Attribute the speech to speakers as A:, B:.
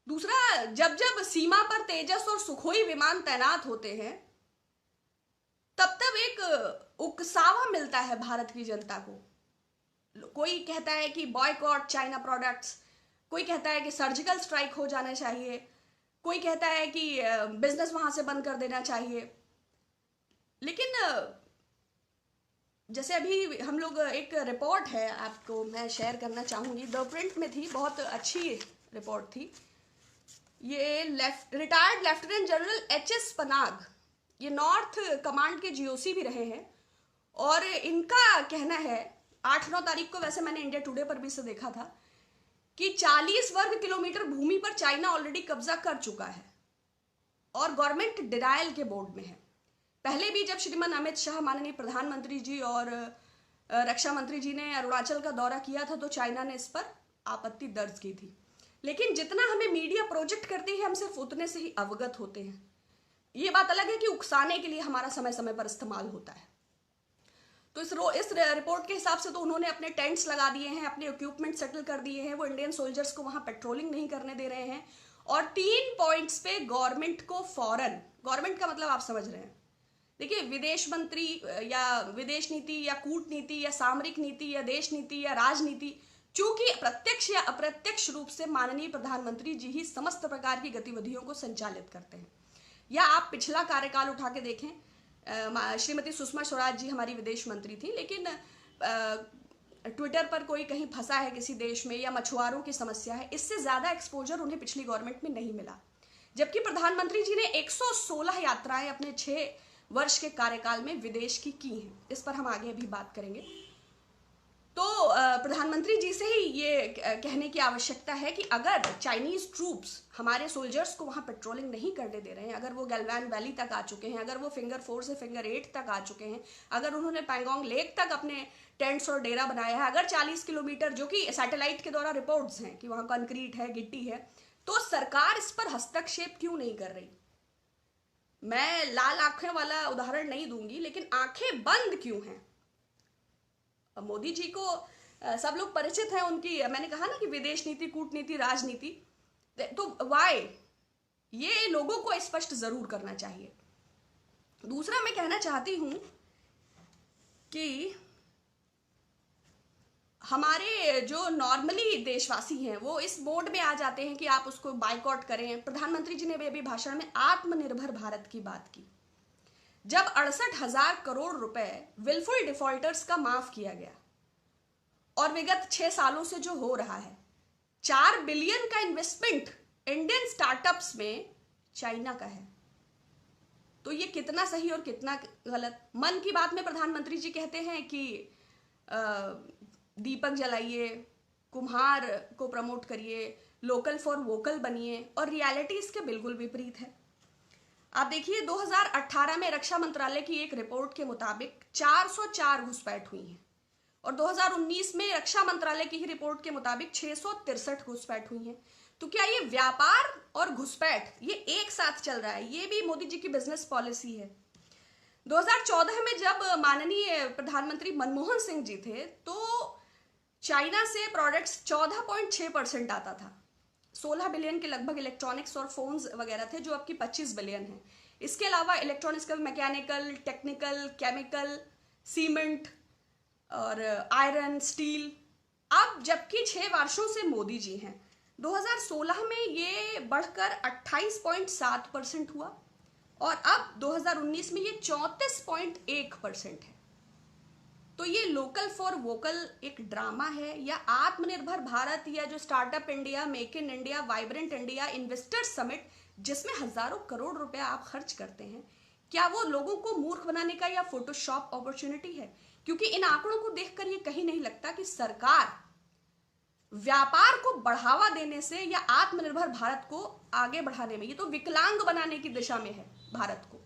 A: दूसरा, जब जब सीमा पर तेजस और सुखोई विमान तैनात होते हैं तब तब एक उकसावा मिलता है भारत की जनता को। कोई कहता है कि बॉयकॉट चाइना प्रोडक्ट्स, कोई कहता है कि सर्जिकल स्ट्राइक हो जाना चाहिए, कोई कहता है कि बिजनेस वहां से बंद कर देना चाहिए। लेकिन जैसे अभी हम लोग, एक रिपोर्ट है आपको मैं शेयर करना चाहूंगी, द प्रिंट में थी, बहुत अच्छी रिपोर्ट थी। ये retired lieutenant general HS. Panag, ये नॉर्थ कमांड के जीओसी भी रहे हैं, और इनका कहना है, 8-9 तारीख को वैसे मैंने इंडिया टुडे पर भी इसे देखा था, कि 40 वर्ग किलोमीटर भूमि पर चाइना ऑलरेडी कब्जा कर चुका है और गवर्नमेंट डिनायल के बोर्ड में है। पहले भी जब श्रीमान अमित शाह, माननीय प्रधानमंत्री जी और रक्षा मंत्री जी ने अरुणाचल का दौरा किया था तो चाइना ने इस पर आपत्ति दर्ज की थी। लेकिन जितना हमें मीडिया प्रोजेक्ट करती है हम सिर्फ उतने से ही अवगत होते हैं। ये बात अलग है कि उकसाने के लिए हमारा समय समय पर इस्तेमाल होता है। तो इस रिपोर्ट के हिसाब से तो उन्होंने अपने टेंट्स लगा दिए हैं, अपने इक्विपमेंट सेटल कर दिए हैं, वो इंडियन सोल्जर्स को वहां पेट्रोलिंग नहीं करने दे रहे हैं, और 3 पॉइंट्स पे गवर्नमेंट को फौरन, गवर्नमेंट का मतलब आप समझ रहे हैं, देखिए विदेश मंत्री या विदेश नीति या कूटनीति या सामरिक नीति या देश नीति या राजनीति, चूंकि प्रत्यक्ष या अप्रत्यक्ष रूप से माननीय प्रधानमंत्री जी ही समस्त प्रकार की गतिविधियों को संचालित करते हैं। या आप पिछला कार्यकाल उठा के देखें, श्रीमती सुषमा स्वराज जी हमारी विदेश मंत्री थी, लेकिन ट्विटर पर कोई कहीं फंसा है किसी देश में या मछुआरों की समस्या है, इससे ज्यादा एक्सपोजर उन्हें पिछली गवर्नमेंट में नहीं मिला। जबकि प्रधानमंत्री जी ने 116 यात्राएं अपने 6 वर्ष के कार्यकाल में विदेश की हैं। इस पर हम आगे भी बात करेंगे। तो प्रधानमंत्री जी से ही ये कहने की आवश्यकता है कि अगर चाइनीज ट्रूप्स हमारे सोल्जर्स को वहां पेट्रोलिंग नहीं करने दे रहे हैं, अगर वो गैल्वान वैली तक आ चुके हैं, अगर वो फिंगर 4 से फिंगर 8 तक आ चुके हैं, अगर उन्होंने पैंगोंग लेक तक अपने टेंट्स और डेरा बनाया है, अगर 40 किलोमीटर, जो कि सैटेलाइट के द्वारा रिपोर्ट्स हैं कि वहां कंक्रीट है, गिट्टी है, तो सरकार इस पर हस्तक्षेप क्यों नहीं कर रही? मैं लाल आंखें वाला उदाहरण नहीं दूंगी, लेकिन आंखें बंद क्यों हैं? मोदी जी को सब लोग परिचित हैं उनकी, मैंने कहा ना कि विदेश नीति, कूटनीति, राजनीति, तो वाई, ये लोगों को स्पष्ट जरूर करना चाहिए। दूसरा मैं कहना चाहती हूं कि हमारे जो नॉर्मली देशवासी हैं वो इस मोड में आ जाते हैं कि आप उसको बाइकआउट करें। प्रधानमंत्री जी ने भी भाषण में आत्मनिर्भर भारत की बात की। जब 68,000 करोड़ रुपए विलफुल डिफॉल्टर्स का माफ किया गया और विगत 6 सालों से जो हो रहा है, 4 बिलियन का इन्वेस्टमेंट इंडियन स्टार्टअप्स में चाइना का है, तो ये कितना सही और कितना गलत? मन की बात में प्रधानमंत्री जी कहते हैं कि दीपक जलाइए, कुम्हार को प्रमोट करिए, लोकल फॉर वोकल बनिए, और रियलिटी इसके बिल्कुल विपरीत है। आप देखिए 2018 में रक्षा मंत्रालय की एक रिपोर्ट के मुताबिक 404 घुसपैठ हुई हैं, और 2019 में रक्षा मंत्रालय की ही रिपोर्ट के मुताबिक 663 घुसपैठ हुई हैं। तो क्या ये व्यापार और घुसपैठ ये एक साथ चल रहा है? ये भी मोदी जी की बिजनेस पॉलिसी है। 2014 में जब माननीय प्रधानमंत्री मनमोहन सिंह जी थे तो चाइना से प्रोडक्ट्स 14.6% आता था। 16 बिलियन के लगभग इलेक्ट्रॉनिक्स और फोन्स वगैरह थे, जो अब की 25 बिलियन है। इसके अलावा electronics, mechanical, technical, chemical, cement और आयरन, स्टील। अब जबकि 6 वर्षों से मोदी जी हैं, 2016 में ये बढ़कर 28.7% हुआ, और अब 2019 में ये 34.1% है। तो ये लोकल फॉर वोकल एक ड्रामा है, या आत्मनिर्भर भारत, या जो startup India, make in India, vibrant India, investor summit, जिसमें हजारों करोड़ रुपया आप खर्च करते हैं, क्या वो लोगों को मूर्ख बनाने का या फोटोशॉप अपॉर्चुनिटी है? क्योंकि इन आंकड़ों को देखकर ये कहीं नहीं लगता कि सरकार व्यापार को बढ़ावा देने से या आत्मनिर्भर भारत को आगे बढ़ाने में, ये तो विकलांग बनाने की दिशा में है भारत को।